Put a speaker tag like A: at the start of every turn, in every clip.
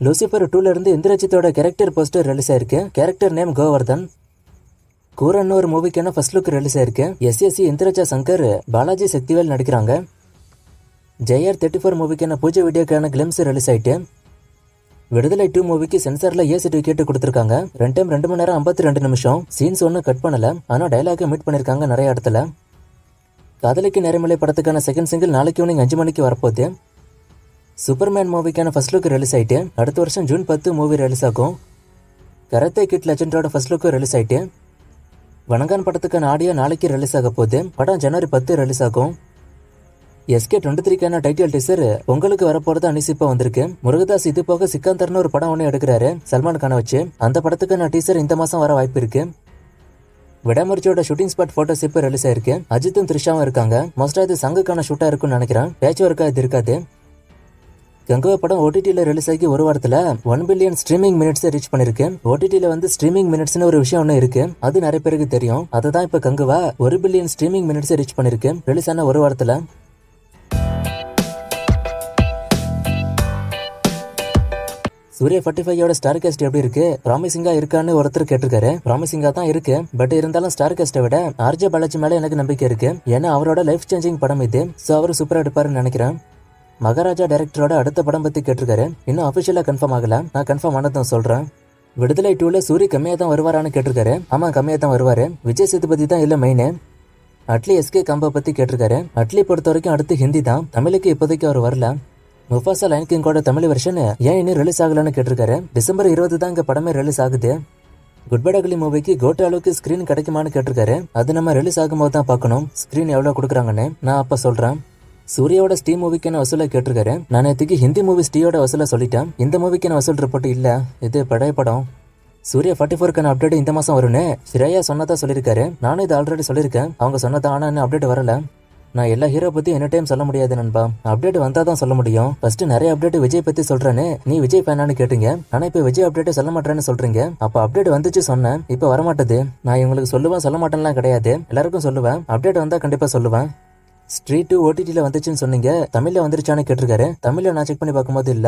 A: Lucifer 2ல இருந்து இந்திரஜித்தோட கேரக்டர் போஸ்டர் ரிலீஸ் ஆயிருக்கு. Character name Govardhan. கூரன்னு ஒரு மூவிக்கான ஃபர்ஸ்ட் லுக் ரிலீஸ் ஆயிருக்கு. எஸ்எஸ்சி இந்திரஜா சங்கர், பாலாஜி சக்திவேல் நடிக்கிறாங்க. ஜெயர் 34 மூவிக்கான பூஜை வீடியோக்கான கிளிம்ஸ் ரிலீஸ் ஆயிட்டு. விடுதலை 2 மூவிக்கு சென்சார்ல ஏ சர்டிஃபிகேட் கொடுத்திருக்காங்க. 2 மணி நேரம் 52 நிமிஷம். சீன்ஸ் ஒன்னும் கட் பண்ணல, ஆனா டைலாக மீட் பண்ணிருக்காங்க நிறைய இடத்துல. காதலிக்கு நேரமில்லை படத்துக்கான செகண்ட் சிங்கிள் நாளைக்கு ஈவினிங் 5 மணிக்கு வரப்போகுது. சூப்பர்மேன் மூவிக்கான ஃபர்ஸ்ட் லுக் ரிலீஸ் ஆயிட்டு. அடுத்த வருஷம் ஜூன் 10 மூவி ரிலீஸ் ஆகும். கராத்தே கிட் லெஜெண்டோட ஃபர்ஸ்ட் லுக் ரிலீஸ் ஆயிட்டு. வணங்கான் படத்துக்கான ஆடியோ நாளைக்கு ரிலீஸ் ஆக போகுது. படம் ஜனவரி 10 ரிலீஸ் ஆகும். SK 23க்கான டைட்டில் டீசர் பொங்கலுக்கு வரப்போறது அனிசிப்பா வந்திருக்கு. முருகதாஸ் இது போக சிக்கந்தர்னு ஒரு படம் ஒன்று எடுக்கிறாரு சல்மான் கானை வச்சு. அந்த படத்துக்கான டீசர் இந்த மாசம் வர வாய்ப்பு இருக்கு. விடாமுயற்சியோட ஷூட்டிங் ஸ்பாட் போட்டோஸ் இப்போ ரிலீஸ் ஆயிருக்கு. அஜித்தும் த்ரிஷாவும் இருக்காங்க. மோஸ்டா இது சங்குக்கான ஷூட்டா இருக்கும்னு நினைக்கிறேன். பேட்ச் ஒர்க்கா இது இருக்காது. கங்குவா படம் OTTல ரிலீஸ் ஆகி ஒரு வாரத்துல 1 பில்லியன் ஸ்ட்ரீமிங் மினிட்ஸ் ரீச் பண்ணிருக்கு. OTTல வந்து ஸ்ட்ரீமிங் மினிட்ஸ்னு ஒரு விஷயம் ஒன்று இருக்கு. அது நிறைய பேருக்கு தெரியும். அதுதான் இப்ப Kanguva 1 billion streaming minutes reach பண்ணிருக்கு ரிலீஸ் ஆன ஒரு வாரத்துல. சூர்யா 45யோட ஸ்டார் காஸ்ட் எப்படி இருக்கு, ப்ராமிசிங்கா இருக்கான்னு ஒருத்தர் கேட்டிருக்காரு. ப்ராமிசிங்கா தான் இருக்கு, பட் இருந்தாலும் ஸ்டார் காஸ்ட்டை விட RJ பாலாஜி மேல எனக்கு நம்பிக்கை இருக்கு. ஏன்னா அவரோட லைஃப் சேஞ்சிங் படம் இது. சோ அவர் சூப்பரா எடுப்பாருன்னு நினைக்கிறேன். மகாராஜா டைரக்டரோட அடுத்த படம் பத்தி கேட்டிருக்காரு. இன்னும் அபிஷியலா கன்ஃபார்ம் ஆகல, நான் கன்ஃபார்ம் ஆனதும் சொல்றேன். விடுதலை 2ல சூரி கம்மியா தான் வருவாரான்னு கேட்டிருக்காரு. ஆமா, கம்மியா தான் வருவாரு. விஜய் சேதுபதி தான் இல்ல மெயின். அட்லி SK கம்பா பத்தி கேட்டிருக்காரு. அட்லி பொறுத்த வரைக்கும் அடுத்து ஹிந்தி தான், தமிழுக்கு இப்போதைக்கு அவர் வரல. முஃபாசா லைன் கிங்கோட தமிழ் வெர்ஷன் ஏன் இன்னும் ரிலீஸ் ஆகலன்னு கேட்டிருக்காரு. டிசம்பர் 20 தான் இங்க படமே ரிலீஸ் ஆகுது. குட் பை அக்லி மூவிக்கு கோட்ட அளவுக்கு ஸ்கிரீன் கிடைக்குமான்னு கேட்டிருக்காரு. அது நம்ம ரிலீஸ் ஆகும்போது தான் பார்க்கணும் ஸ்கிரீன் எவ்வளவு கொடுக்குறாங்கன்னு. நான் அப்ப சொல்றேன். சூர்யாவோட ஸ்டீ மூவிக்கான வசூலை கேட்டிருக்காரு. நான் நேற்றுக்கு ஹிந்தி மூவி ஸ்டீயோட வசூலை சொல்லிட்டேன். இந்த மூவிக்கான வசூல் ரிப்போர்ட் இல்ல, இது பழைய படம். சூர்யா 44க்கான அப்டேட் இந்த மாசம் வரும்னு ஸ்ரேயா சொன்னதா சொல்லியிருக்காரு. நானும் இது ஆல்ரெடி சொல்லியிருக்கேன். அவங்க சொன்னதா, ஆனா இன்னும் அப்டேட் வரல. நான் எல்லா ஹீரோ பத்தி என்ன டைம் சொல்ல முடியாது நண்பா. அப்டேட் வந்தாதான் சொல்ல முடியும். ஃபர்ஸ்ட் நிறைய அப்டேட் விஜய் பத்தி சொல்றேன்னு நீ விஜய் ஃபேனானு கேட்டீங்க. ஆனா இப்ப விஜய் அப்டேட் சொல்ல மாட்டேன்னு சொல்றீங்க. அப்ப அப்டேட் வந்துச்சு சொன்னேன், இப்ப வரமாட்டது. நான் இவங்களுக்கு சொல்லுவேன் சொல்ல மாட்டேன்லாம் கிடையாது, எல்லாருக்கும் சொல்லுவேன். அப்டேட் வந்தா கண்டிப்பா சொல்லுவேன். ஸ்ட்ரீட் 2 OTTல வந்துச்சுன்னு சொன்னீங்க, தமிழ்ல வந்துருச்சான்னு கேட்டிருக்காரு. தமிழ்ல நான் செக் பண்ணி பார்க்கும்போது இல்ல.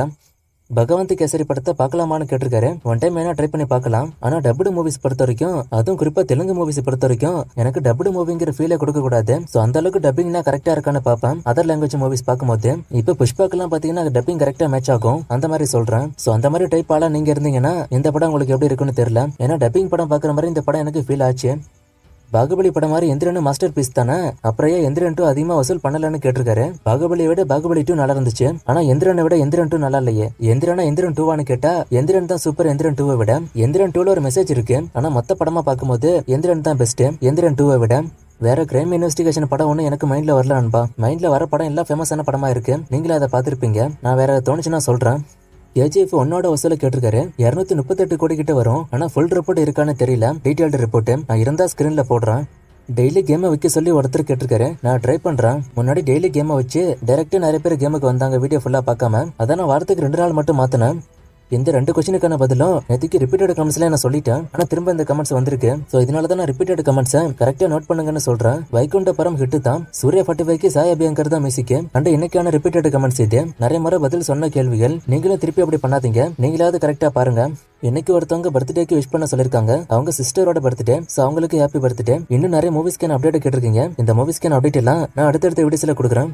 A: பகவந்த் கேசரி படத்தை பார்க்கலாமான்னு கேட்டிருக்காரு. ஒன் டைம் வேணா ட்ரை பண்ணி பார்க்கலாம். ஆனா டப்டு மூவிஸ் பொறுத்த வரைக்கும், அதுவும் குறிப்பா தெலுங்கு மூவிஸ் பொறுத்த வரைக்கும் எனக்கு டப்டு மூவிங்கிற ஃபீலை கொடுக்க கூடாது. சோ அந்த அளவுக்கு டப்பிங்னா கரெக்டா இருக்கான்னு பார்ப்பேன் அதர் லாங்குவேஜ் மூவிஸ் பார்க்கும்போது. இப்ப புஷ்பாக்கெல்லாம் பாத்தீங்கன்னா டப்பிங் கரெக்டா மேட்ச் ஆகும், அந்த மாதிரி சொல்றேன். சோ அந்த மாதிரி டைப் ஆளா நீங்க இருந்தீங்கன்னா இந்த படம் உங்களுக்கு எப்படி இருக்குன்னு தெரியல. ஏன்னா டப்பிங் படம் பாக்குற மாதிரி இந்த படம் எனக்கு ஃபீல் ஆச்சு. பாகுபலி படம் மாதிரி எந்திரன் மாஸ்டர் பீஸ் தானே, அப்புறம் எந்திரன் 2 அதிகமா வசூல் பண்ணலன்னு கேட்டிருக்காரு. பாகுபலியை விட பாகுபலி 2 நல்லா இருந்துச்சு, ஆனா எந்திரனை விட எந்திரன் 2 நல்லா இல்லையே. எந்திரனா எந்திரன் 2வான்னு கேட்டா எந்திரன் தான் சூப்பர். எந்திரன் 2வை விட எந்திரன் 2ல ஒரு மெசேஜ் இருக்கு, ஆனா மொத்த படமா பார்க்கும்போது எந்திரன் தான் பெஸ்ட் எந்திரன் 2வை விட. வேற கிரைம் இன்வெஸ்டிகேஷன் படம் ஒண்ணு எனக்கு மைண்ட்ல வரல நண்பா. மைண்ட்ல வர படம் எல்லாம் ஃபேமஸான படமா இருக்கு, நீங்களும் அதை பார்த்திருப்பீங்க. நான் வேற தோணுச்சுன்னா சொல்றேன். KGF 1ஓட வசூலை கேட்டிருக்காரு. 238 கோடி கிட்ட வரும், ஆனா ஃபுல் ரிப்போர்ட் இருக்கான்னு தெரியல. டீடைல்டு ரிப்போர்ட் நான் இருந்தா ஸ்கிரீன்ல போடுறேன். டெய்லி கேமை வைக்க சொல்லி ஒருத்தர் கேட்டிருக்காரு. நான் ட்ரை பண்றேன். முன்னாடி டெய்லி கேமை வச்சு டைரக்டா நிறைய பேர் கேமுக்கு வந்தாங்க வீடியோ ஃபுல்லா பார்க்காம. அதான் நான் வாரத்துக்கு 2 நாள் மட்டும் மாத்தினேன். இந்த 2 கொஸ்டினுக்கான பதிலும் நேற்றுக்கு ரிப்பீட்டட் கமெண்ட்ஸ்ல நான் சொல்லிட்டேன், ஆனா திரும்ப இந்த கமெண்ட்ஸ் வந்திருக்கு. சோ இதனாலதான் நான் ரிப்பீட்டட் கமெண்ட்ஸை கரெக்டா நோட் பண்ணுங்கன்னு சொல்றேன். வைகுண்டபுரம் ஹிட் தான், சூர்யா 45க்கு சாய் அபியங்கர் தான் மியூசிக். அண்ட் இன்னைக்கான ரிப்பீட்டட் கமெண்ட்ஸ் இது. நிறைய முறை பதில் சொன்ன கேள்விகள், நீங்களும் திருப்பி அப்படி பண்ணாதீங்க. நீங்களாவது கரெக்டா பாருங்க. இன்னைக்கு ஒருத்தவங்க பர்த்டேக்கு விஷ் பண்ண சொல்லிருக்காங்க. அவங்க சிஸ்டரோட பர்த்டே, சோ அவங்களுக்கு ஹாப்பி பர்த்டே. இன்னும் நிறைய மூவிஸ்க்கான அப்டேட் கேட்டிருக்கீங்க. இந்த மூவிஸ்க்கான அப்டேட் எல்லாம் நான் அடுத்தடுத்த வீடியோஸ்ல கொடுக்குறேன்.